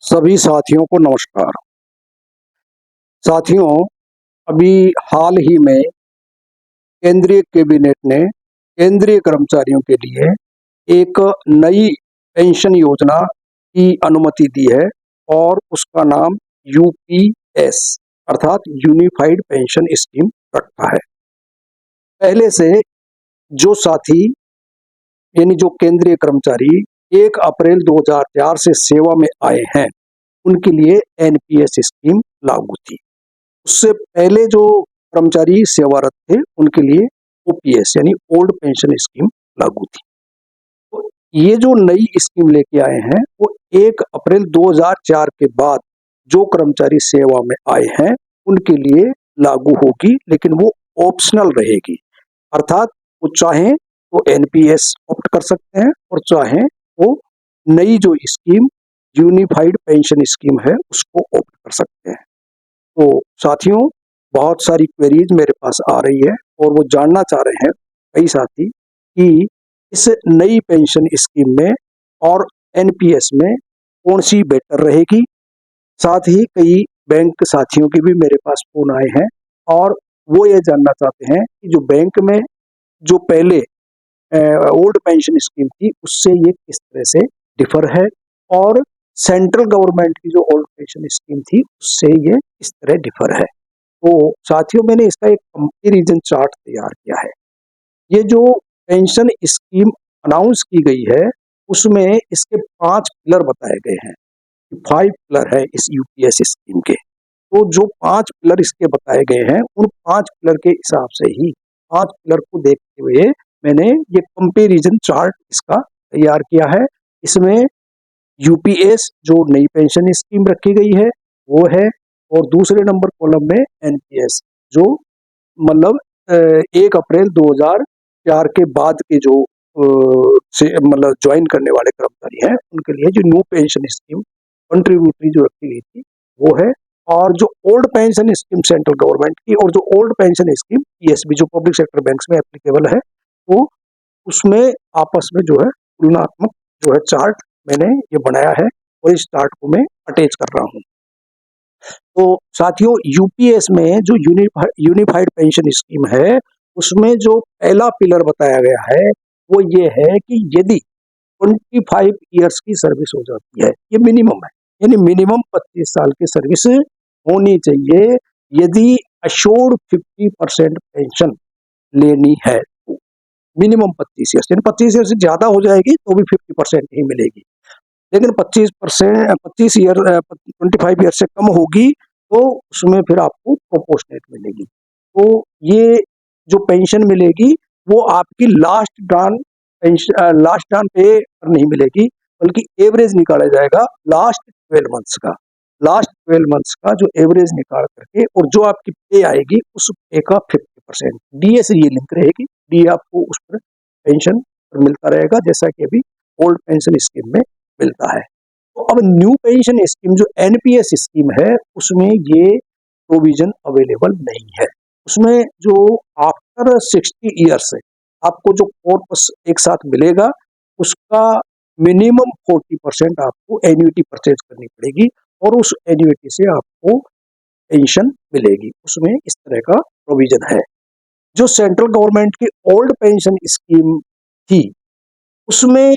सभी साथियों को नमस्कार। साथियों, अभी हाल ही में केंद्रीय कैबिनेट ने केंद्रीय कर्मचारियों के लिए एक नई पेंशन योजना की अनुमति दी है और उसका नाम यूपीएस अर्थात यूनिफाइड पेंशन स्कीम रखा है। पहले से जो साथी यानी जो केंद्रीय कर्मचारी 1 अप्रैल 2004 से सेवा में आए हैं, उनके लिए एनपीएस स्कीम लागू थी। उससे पहले जो कर्मचारी सेवारत थे उनके लिए ओपीएस यानी ओल्ड पेंशन स्कीम लागू थी। तो ये जो नई स्कीम लेके आए हैं वो 1 अप्रैल 2004 के बाद जो कर्मचारी सेवा में आए हैं उनके लिए लागू होगी, लेकिन वो ऑप्शनल रहेगी। अर्थात वो चाहें तो एनपीएस ऑप्ट कर सकते हैं और चाहें वो नई जो स्कीम यूनिफाइड पेंशन स्कीम है उसको ऑप्ट कर सकते हैं। तो साथियों, बहुत सारी क्वेरीज मेरे पास आ रही है और वो जानना चाह रहे हैं कई साथी कि इस नई पेंशन स्कीम में और एनपीएस में कौन सी बेटर रहेगी। साथ ही कई बैंक साथियों के भी मेरे पास फोन आए हैं और वो ये जानना चाहते हैं कि जो बैंक में जो पहले ओल्ड पेंशन स्कीम थी उससे ये किस तरह से डिफर है और सेंट्रल गवर्नमेंट की जो ओल्ड पेंशन स्कीम थी उससे ये किस तरह डिफर है। तो साथियों, मैंने इसका एक कंपैरिजन चार्ट तैयार किया है। ये जो पेंशन स्कीम अनाउंस की गई है उसमें इसके 5 पिलर बताए गए हैं। 5 पिलर है इस यूपीएस स्कीम के। तो जो 5 पिलर इसके बताए गए हैं उन 5 पिलर के हिसाब से ही 5 पिलर को देखते हुए मैंने ये कंपैरिजन चार्ट इसका तैयार किया है। इसमें यूपीएस जो नई पेंशन स्कीम रखी गई है वो है और दूसरे नंबर कॉलम में एनपीएस जो मतलब 1 अप्रैल 2004 के बाद के जो से मतलब ज्वाइन करने वाले कर्मचारी हैं उनके लिए जो न्यू पेंशन स्कीम कंट्रीब्यूटरी जो रखी गई थी वो है। और जो old pension scheme central government की और जो ओल्ड पेंशन स्कीम पीएसबी जो पब्लिक सेक्टर बैंक्स में एप्लीकेबल है, तो उसमें आपस में जो है तुलनात्मक जो है चार्ट मैंने ये बनाया है और इस चार्ट को मैं अटैच कर रहा हूँ। तो साथियों, यूपीएस में जो यूनिफाइड पेंशन स्कीम है उसमें जो पहला पिलर बताया गया है वो ये है कि यदि 25 ईयर्स की सर्विस हो जाती है, ये मिनिमम है, यानी मिनिमम 25 साल की सर्विस होनी चाहिए यदि अश्योर्ड 50% पेंशन लेनी है तो। मिनिमम 25 ईयर्स, यानी 25 ईयर से ज्यादा हो जाएगी तो भी 50% ही मिलेगी, लेकिन 25 ईयर से कम होगी तो उसमें फिर आपको प्रोपोर्शनेट मिलेगी। तो ये जो पेंशन मिलेगी वो आपकी लास्ट डाउन पे पर नहीं मिलेगी, बल्कि एवरेज निकाला जाएगा लास्ट 12 मंथ्स का। लास्ट 12 मंथ्स का जो एवरेज निकाल करके और जो आपकी पे आएगी उस पे का 50% डीए से ये लिंक रहेगी। डीए आपको उस पर पेंशन पर मिलता रहेगा जैसा कि अभी ओल्ड पेंशन स्कीम में मिलता है। तो अब न्यू पेंशन स्कीम जो एनपीएस स्कीम है उसमें ये प्रोविजन अवेलेबल नहीं है। उसमें जो आफ्टर 60 ईयर्स है आपको जो कॉर्पस एक साथ मिलेगा उसका मिनिमम 40% आपको एन्युटी परचेज करनी पड़ेगी और उस एन्युटी से आपको पेंशन मिलेगी। उसमें इस तरह का प्रोविजन है। जो सेंट्रल गवर्नमेंट की ओल्ड पेंशन स्कीम थी उसमें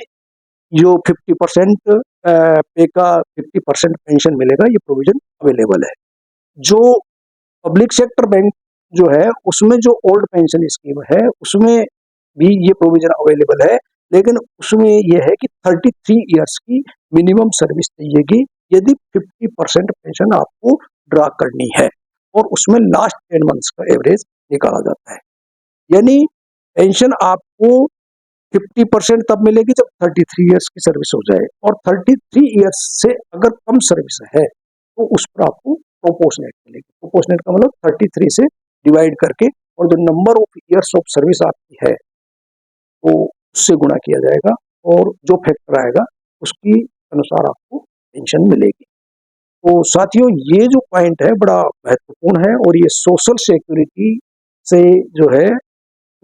जो 50% पे का 50% पेंशन मिलेगा, ये प्रोविजन अवेलेबल है। जो पब्लिक सेक्टर बैंक जो है उसमें जो ओल्ड पेंशन स्कीम है उसमें भी ये प्रोविजन अवेलेबल है, लेकिन उसमें यह है कि 33 ईयर्स की मिनिमम सर्विस चाहिएगी यदि 50% पेंशन आपको ड्रा करनी है और उसमें लास्ट 10 मंथ्स का एवरेज निकाला जाता है। यानी पेंशन आपको 50% तब मिलेगी जब 33 ईयर्स की सर्विस हो जाए और 33 ईयर्स से अगर कम सर्विस है तो उस पर आपको प्रोपोर्शनेट मिलेगी। प्रोपोर्शनेट का मतलब 33 से डिवाइड करके और जो number of years of service आपकी है तो उससे गुणा किया जाएगा और जो फैक्टर आएगा उसकी अनुसार आपको पेंशन मिलेगी। तो साथियों, ये जो पॉइंट है बड़ा महत्वपूर्ण है और ये सोशल सिक्योरिटी से जो है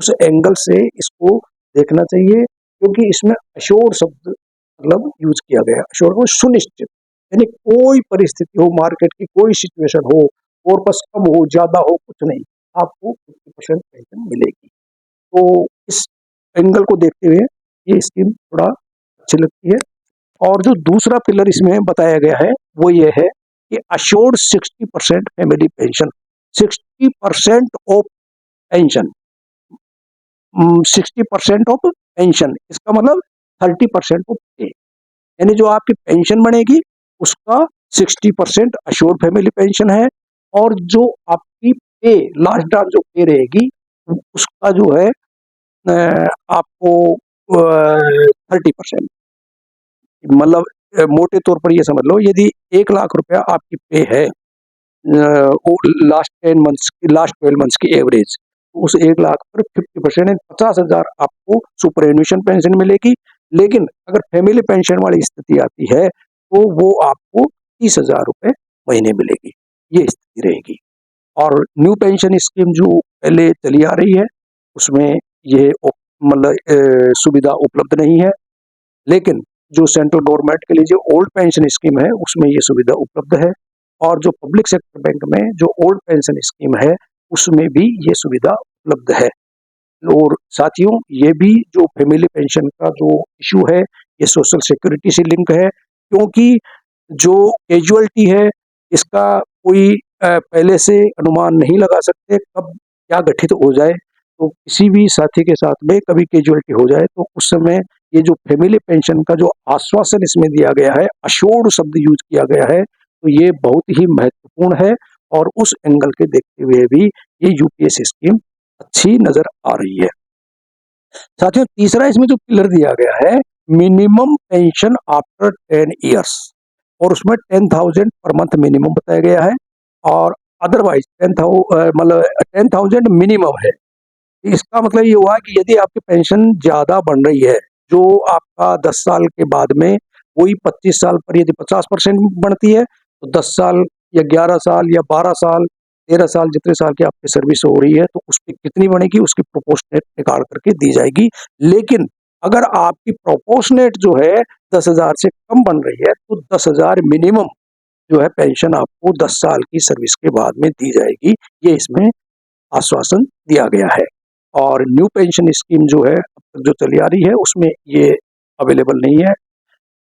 उस एंगल से इसको देखना चाहिए, क्योंकि इसमें अश्योर्ड शब्द मतलब यूज किया गया। अश्योर्ड को सुनिश्चित, यानी कोई परिस्थिति हो, मार्केट की कोई सिचुएशन हो, कॉर्पस कम हो, ज्यादा हो, कुछ नहीं, आपको 50% पेंशन मिलेगी। तो इस एंगल को देखते हुए ये स्कीम थोड़ा अच्छी लगती है। और जो दूसरा पिलर इसमें बताया गया है वो ये है कि assured 60% family pension, 60% of pension, 60% of pension, इसका मतलब 30% ऑफ पे, यानी जो आपकी पेंशन बनेगी उसका 60% अश्योर्ड फैमिली पेंशन है, और जो आपकी पे लास्ट टाइम जो पे रहेगी उसका जो है आपको 30%, मतलब मोटे तौर पर ये समझ लो, यदि 1 लाख रुपया आपकी पे है लास्ट 10 मंथ्स की, लास्ट 12 मंथ्स की एवरेज, उस 1 लाख पर 50% 50,000 आपको सुपर एन्युएशन पेंशन मिलेगी। लेकिन अगर फैमिली पेंशन वाली स्थिति आती है तो वो आपको 30,000 रुपये महीने मिलेगी, ये स्थिति रहेगी। और न्यू पेंशन स्कीम जो पहले चली आ रही है उसमें ये मतलब सुविधा उपलब्ध नहीं है, लेकिन जो सेंट्रल गवर्नमेंट के लिए जो ओल्ड पेंशन स्कीम है उसमें ये सुविधा उपलब्ध है, और जो पब्लिक सेक्टर बैंक में जो ओल्ड पेंशन स्कीम है उसमें भी ये सुविधा उपलब्ध है। और साथियों, ये भी जो फैमिली पेंशन का जो इशू है ये सोशल सिक्योरिटी से लिंक है, क्योंकि जो कैजुअलिटी है इसका कोई पहले से अनुमान नहीं लगा सकते कब क्या घटित हो जाए। तो किसी भी साथी के साथ में कभी कैजुअलिटी हो जाए तो उस समय ये जो फैमिली पेंशन का जो आश्वासन इसमें दिया गया है, अश्योर्ड शब्द यूज किया गया है, तो ये बहुत ही महत्वपूर्ण है, और उस एंगल के देखते हुए भी ये यूपीएस स्कीम अच्छी नजर आ रही है। साथियों, तीसरा इसमें जो पिलर दिया गया है, मिनिमम पेंशन आफ्टर 10 ईयर्स, और उसमें 10,000 पर मंथ मिनिमम बताया गया है, और अदरवाइज 10,000 मतलब 10,000 मिनिमम है। इसका मतलब ये हुआ कि यदि आपकी पेंशन ज्यादा बन रही है, जो आपका 10 साल के बाद में वही 25 साल पर यदि 50% बढ़ती है, तो 10 साल या 11 साल या 12 साल 13 साल जितने साल की आपकी सर्विस हो रही है तो उस पर कितनी बनेगी उसकी प्रोपोर्शनेट निकाल करके दी जाएगी। लेकिन अगर आपकी प्रोपोर्शनेट जो है 10,000 से कम बन रही है तो 10,000 मिनिमम जो है पेंशन आपको 10 साल की सर्विस के बाद में दी जाएगी, ये इसमें आश्वासन दिया गया है। और न्यू पेंशन स्कीम जो है अब तक जो चली आ रही है उसमें ये अवेलेबल नहीं है।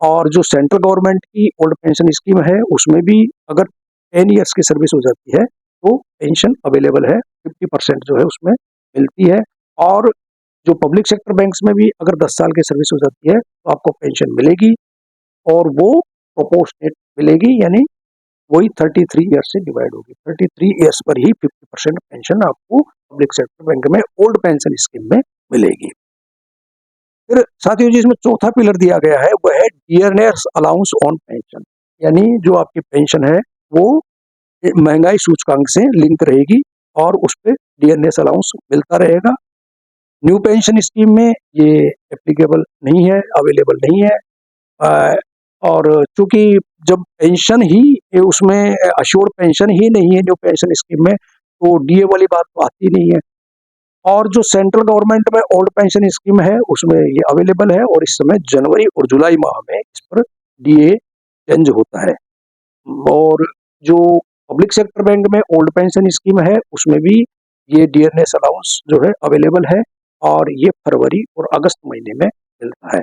और जो सेंट्रल गवर्नमेंट की ओल्ड पेंशन स्कीम है उसमें भी अगर 10 ईयर्स की सर्विस हो जाती है तो पेंशन अवेलेबल है, 50% जो है उसमें मिलती है। और जो पब्लिक सेक्टर बैंक्स में भी अगर 10 साल की सर्विस हो जाती है तो आपको पेंशन मिलेगी, और वो प्रोपोर्शनेट मिलेगी, यानी वही 33 ईयर्स से डिवाइड होगी, 33 ईयर्स पर ही 50% पेंशन आपको पब्लिक सेक्टर बैंक में ओल्ड पेंशन स्कीम में मिलेगी। फिर साथियों जी, इसमें चौथा पिलर दिया गया है वह है डियरनेस अलाउंस ऑन पेंशन, यानी जो आपकी पेंशन है वो महंगाई सूचकांक से लिंक रहेगी और उस पर डियरनेस अलाउंस मिलता रहेगा। न्यू पेंशन स्कीम में ये एप्लीकेबल नहीं है, अवेलेबल नहीं है। अ, और चूंकि जब पेंशन ही उसमें अश्योर्ड पेंशन ही नहीं है न्यू पेंशन स्कीम में, तो डीए वाली बात तो आती नहीं है। और जो सेंट्रल गवर्नमेंट में ओल्ड पेंशन स्कीम है उसमें ये अवेलेबल है, और इस समय जनवरी और जुलाई माह में इस पर डीए चेंज होता है। और जो पब्लिक सेक्टर बैंक में ओल्ड पेंशन स्कीम है उसमें भी ये डियरनेस अलाउंस जो है अवेलेबल है, और ये फरवरी और अगस्त महीने में मिलता है।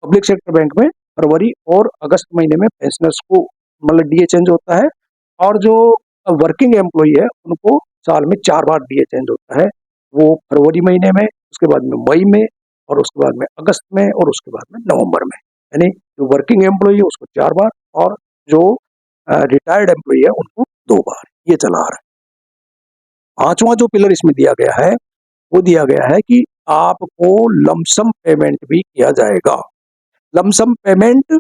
पब्लिक सेक्टर बैंक में फरवरी और अगस्त महीने में पेंशनर्स को मतलब डीए चेंज होता है, और जो वर्किंग एम्प्लॉई है उनको साल में 4 बार डीए चेंज होता है। वो फरवरी महीने में, उसके बाद में मई में, और उसके बाद में अगस्त में, और उसके बाद में नवंबर में। यानी जो वर्किंग एम्प्लॉई है उसको 4 बार, और जो रिटायर्ड एम्प्लॉई है उनको 2 बार, ये चला आ रहा है। पांचवा जो पिलर इसमें दिया गया है वो दिया गया है कि आपको लमसम पेमेंट भी किया जाएगा। लमसम पेमेंट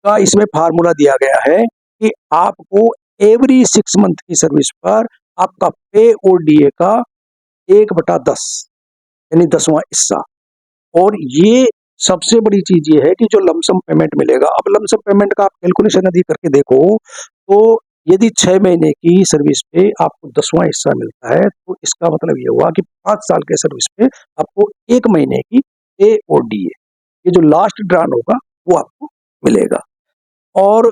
का इसमें फार्मूला दिया गया है कि आपको एवरी 6 मंथ की सर्विस पर आपका पे और डीए का 1/10 यानी 10वां हिस्सा। और ये सबसे बड़ी चीज ये है कि जो लमसम पेमेंट मिलेगा, अब लमसम पेमेंट का आप कैलकुलेशन यदि करके देखो तो यदि 6 महीने की सर्विस पे आपको 10वां हिस्सा मिलता है तो इसका मतलब ये हुआ कि 5 साल के सर्विस पे आपको 1 महीने की ए और डी ए, ये जो लास्ट ड्रान होगा वो आपको मिलेगा। और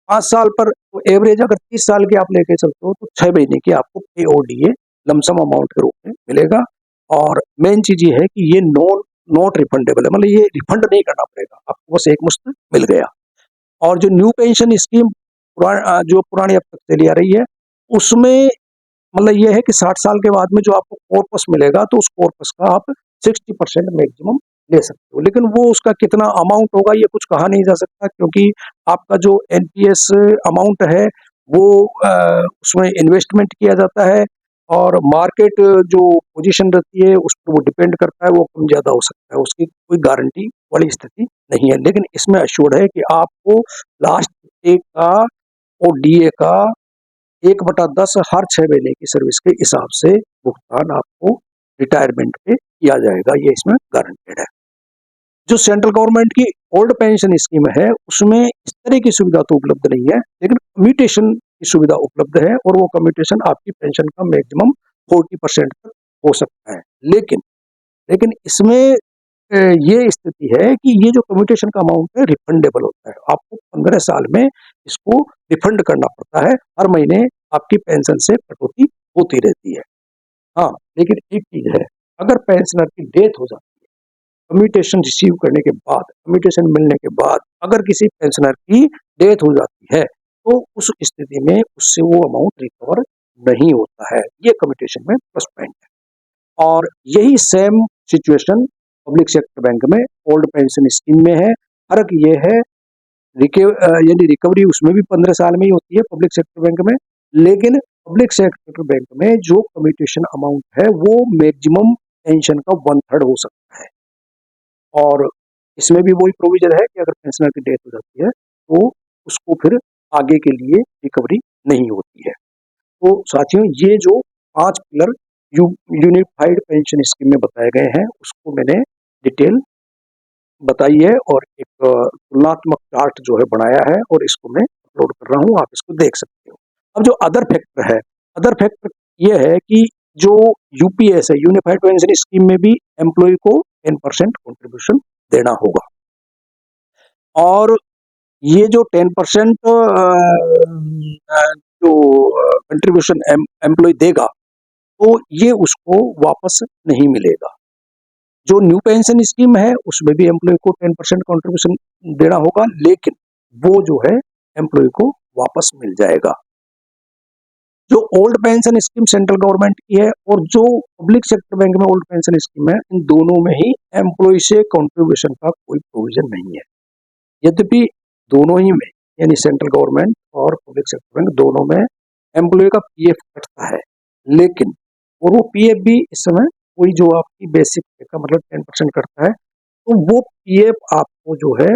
5 साल पर एवरेज अगर 30 साल के आप लेके चलते हो तो 6 महीने की आपको एओडीए लमसम अमाउंट के रूप में मिलेगा। और मेन चीज ये है कि ये नॉट रिफंडेबल है, मतलब ये रिफंड नहीं करना पड़ेगा आपको, बस एक मुश्त मिल गया। और जो न्यू पेंशन स्कीम जो पुरानी अब तक चली आ रही है, उसमें मतलब ये है कि 60 साल के बाद में जो आपको कॉर्पस मिलेगा तो उस कॉर्पस का आप 60% मैक्सिमम ले सकते हो, लेकिन वो उसका कितना अमाउंट होगा ये कुछ कहा नहीं जा सकता, क्योंकि आपका जो एनपीएस अमाउंट है वो उसमें इन्वेस्टमेंट किया जाता है और मार्केट जो पोजीशन रहती है उस पर वो डिपेंड करता है, वो कम ज़्यादा हो सकता है, उसकी कोई गारंटी वाली स्थिति नहीं है। लेकिन इसमें अश्योर्ड है कि आपको लास्ट एक का और डीए का 1/10 हर 6 महीने की सर्विस के हिसाब से भुगतान आपको रिटायरमेंट पे किया जाएगा, ये इसमें गारंटेड है। जो सेंट्रल गवर्नमेंट की ओल्ड पेंशन स्कीम है उसमें इस तरह की सुविधा तो उपलब्ध नहीं है, लेकिन कम्यूटेशन की सुविधा उपलब्ध है और वो कम्यूटेशन आपकी पेंशन का मैक्सिमम 40% तक हो सकता है। लेकिन लेकिन इसमें ये स्थिति है कि ये जो कम्यूटेशन का अमाउंट है रिफंडेबल होता है, आपको 15 साल में इसको रिफंड करना पड़ता है, हर महीने आपकी पेंशन से कटौती होती रहती है। हाँ, लेकिन एक चीज है, अगर पेंशनर की डेथ हो जाती है कम्यूटेशन रिसीव करने के बाद, कम्यूटेशन मिलने के बाद अगर किसी पेंशनर की डेथ हो जाती है तो उस स्थिति में उससे वो अमाउंट रिकवर नहीं होता है, ये कम्यूटेशन में प्लस पॉइंट है। और यही same situation public sector bank में ओल्ड पेंशन स्कीम में है। फर्क ये है यानी रिकवरी उसमें भी 15 साल में ही होती है पब्लिक सेक्टर बैंक में, लेकिन पब्लिक सेक्टर बैंक में जो कम्यूटेशन अमाउंट है वो मैक्सिमम पेंशन का 1/3 हो सकता है। और इसमें भी वही प्रोविजन है कि अगर पेंशनर की डेथ हो जाती है तो उसको फिर आगे के लिए रिकवरी नहीं होती है। तो साथियों, ये जो 5 पिलर यूनिफाइड पेंशन स्कीम में बताए गए हैं उसको मैंने डिटेल बताई है और एक तुलनात्मक चार्ट जो है बनाया है और इसको मैं अपलोड कर रहा हूँ, आप इसको देख सकते हो। अब जो अदर फैक्टर है, अदर फैक्टर ये है कि जो यूपीएस है, यूनिफाइड पेंशन स्कीम में भी एम्प्लॉय को 10% कॉन्ट्रीब्यूशन देना होगा। और ये जो 10% जो कंट्रीब्यूशन एम्प्लॉय देगा तो ये उसको वापस नहीं मिलेगा। जो न्यू पेंशन स्कीम है उसमें भी एम्प्लॉय को 10% कॉन्ट्रीब्यूशन देना होगा, लेकिन वो जो है एम्प्लॉय को वापस मिल जाएगा। जो old pension scheme central government की है और जो पब्लिक सेक्टर बैंक में ओल्ड पेंशन स्कीम है, इन दोनों में ही एम्प्लॉय से कॉन्ट्रीब्यूशन का कोई प्रोविजन नहीं है। यद्यपि दोनों ही में यानी सेंट्रल गवर्नमेंट और पब्लिक सेक्टर बैंक दोनों में एम्प्लॉय का पीएफ कटता है, लेकिन और वो पीएफ भी इस समय वही जो आपकी बेसिक पे का मतलब 10% करता है, तो वो पीएफ आपको जो है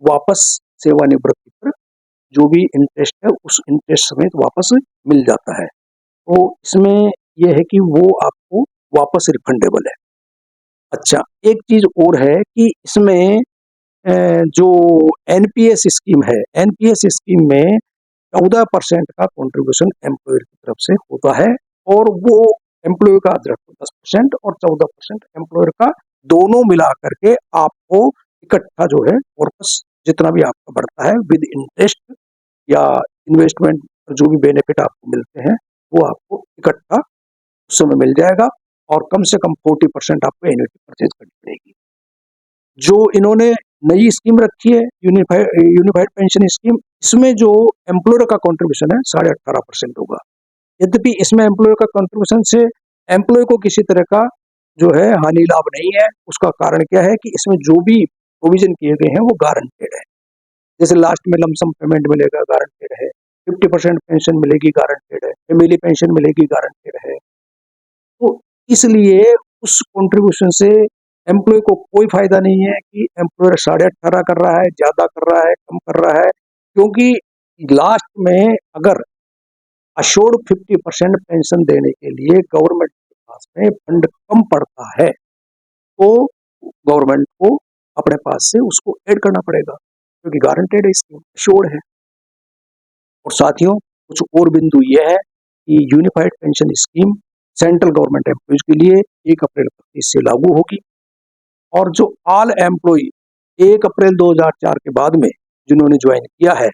वापस सेवानिवृत्ति पर जो भी इंटरेस्ट है उस इंटरेस्ट समेत वापस मिल जाता है। तो इसमें यह है कि वो आपको वापस रिफंडेबल है। अच्छा, एक चीज और है कि इसमें जो एनपीएस स्कीम है, एनपीएस स्कीम में 14% का कंट्रीब्यूशन एम्प्लॉयर की तरफ से होता है और वो एम्प्लॉयर का अतिरिक्त 10% और 14% एम्प्लॉयर का, दोनों मिला करके आपको इकट्ठा जो है कॉर्पस जितना भी आपका बढ़ता है विद इंटरेस्ट या इन्वेस्टमेंट जो भी बेनिफिट आपको मिलते हैं वो आपको इकट्ठा उस समय मिल जाएगा और कम से कम 40% आपको एन्युटी परचेज करनी पड़ेगी। जो इन्होंने नई स्कीम रखी है यूनिफाइड पेंशन स्कीम, इसमें जो एम्प्लॉयर का कंट्रीब्यूशन है 18.5% होगा। यद्यपि इसमें एम्प्लॉयर का कंट्रीब्यूशन से एम्प्लॉय को किसी तरह का जो है हानि लाभ नहीं है। उसका कारण क्या है कि इसमें जो भी प्रोविजन किए गए हैं वो गारंटेड है। जैसे लास्ट में लमसम पेमेंट मिलेगा, गारंटेड है। 50% पेंशन मिलेगी, गारंटेड है। फैमिली पेंशन मिलेगी, गारंटेड है। तो इसलिए उस कंट्रीब्यूशन से एम्प्लॉय को कोई फायदा नहीं है कि एम्प्लॉयर 18.5 कर रहा है, ज्यादा कर रहा है, कम कर रहा है, क्योंकि लास्ट में अगर अश्योर्ड 50% पेंशन देने के लिए गवर्नमेंट के पास में फंड कम पड़ता है तो गवर्नमेंट को अपने पास से उसको ऐड करना पड़ेगा, क्योंकि गारंटेड है, स्कीम अश्योर्ड है। और साथियों, कुछ और बिंदु यह है कि unified pension scheme central government employees के लिए 1 अप्रैल 2025 से लागू होगी और जो ऑल एम्प्लॉय 1 अप्रैल 2004 के बाद में जिन्होंने ज्वाइन किया है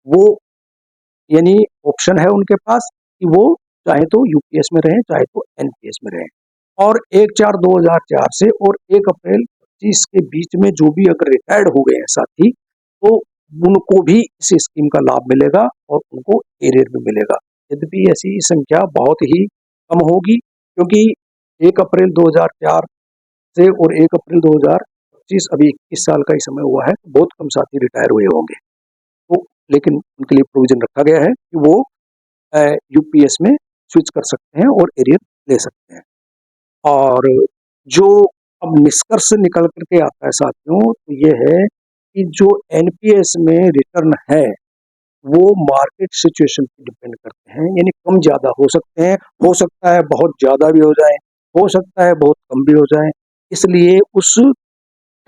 वो यानी ऑप्शन है उनके पास कि वो चाहे तो यूपीएस में रहें, चाहे तो एनपीएस में रहें। और 1/4/2004 से और 1 अप्रैल 2025 के बीच में जो भी अगर रिटायर्ड हो गए हैं साथी, तो उनको भी इस स्कीम का लाभ मिलेगा और उनको एरियर भी मिलेगा। यद्यपि ऐसी संख्या बहुत ही कम होगी, क्योंकि 1 अप्रैल 2004 से और 1 अप्रैल 2025 अभी 21 साल का ही समय हुआ है, तो बहुत कम साथी रिटायर हुए होंगे। तो लेकिन उनके लिए प्रोविजन रखा गया है कि वो यूपीएस में स्विच कर सकते हैं और एरियर ले सकते हैं। और जो अब निष्कर्ष निकल करके आता है साथियों, तो ये है कि जो एनपीएस में रिटर्न है वो मार्केट सिचुएशन पे डिपेंड करते हैं, यानी कम ज़्यादा हो सकते हैं, हो सकता है बहुत ज़्यादा भी हो जाए, हो सकता है बहुत कम भी हो जाए। इसलिए उस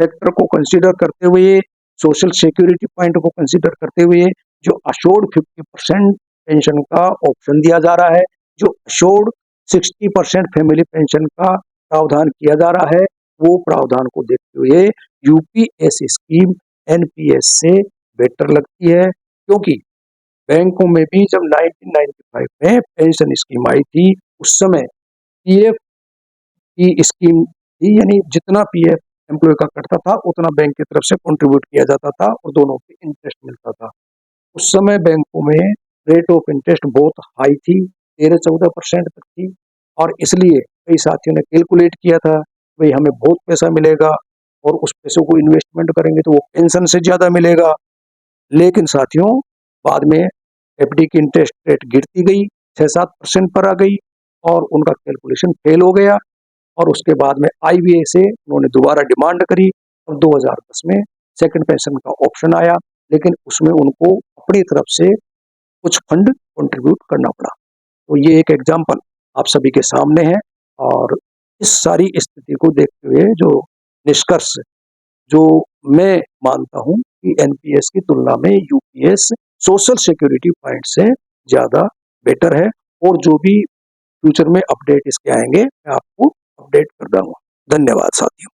फैक्टर को कंसीडर करते हुए, सोशल सिक्योरिटी पॉइंट को कंसीडर करते हुए जो अशोर्ड 50% पेंशन का ऑप्शन दिया जा रहा है, जो अशोर्ड 60% फैमिली पेंशन का प्रावधान किया जा रहा है, वो प्रावधान को देखते हुए यूपीएस स्कीम एनपीएस से बेटर लगती है। क्योंकि बैंकों में भी जब 1995 में पेंशन स्कीम आई थी, उस समय पीएफ की स्कीम थी, यानी जितना पीएफ एम्प्लॉय का कटता था उतना बैंक की तरफ से कंट्रीब्यूट किया जाता था और दोनों पे इंटरेस्ट मिलता था। उस समय बैंकों में रेट ऑफ इंटरेस्ट बहुत हाई थी, 13-14% तक थी, और इसलिए कई साथियों ने कैलकुलेट किया था, भाई हमें बहुत पैसा मिलेगा और उस पैसों को इन्वेस्टमेंट करेंगे तो वो पेंशन से ज़्यादा मिलेगा। लेकिन साथियों बाद में एफडी की इंटरेस्ट रेट गिरती गई, 6-7% पर आ गई और उनका कैलकुलेशन फेल हो गया। और उसके बाद में आईबीए से उन्होंने दोबारा डिमांड करी और 2010 में सेकंड पेंशन का ऑप्शन आया, लेकिन उसमें उनको अपनी तरफ से कुछ फंड कंट्रीब्यूट करना पड़ा। तो ये एक एग्जांपल आप सभी के सामने है, और इस सारी स्थिति को देखते हुए जो निष्कर्ष जो मैं मानता हूं कि एनपीएस की तुलना में यूपीएस सोशल सिक्योरिटी पॉइंट से ज़्यादा बेटर है। और जो भी फ्यूचर में अपडेट इसके आएंगे मैं आपको अपडेट कर दूंगा। धन्यवाद साथियों।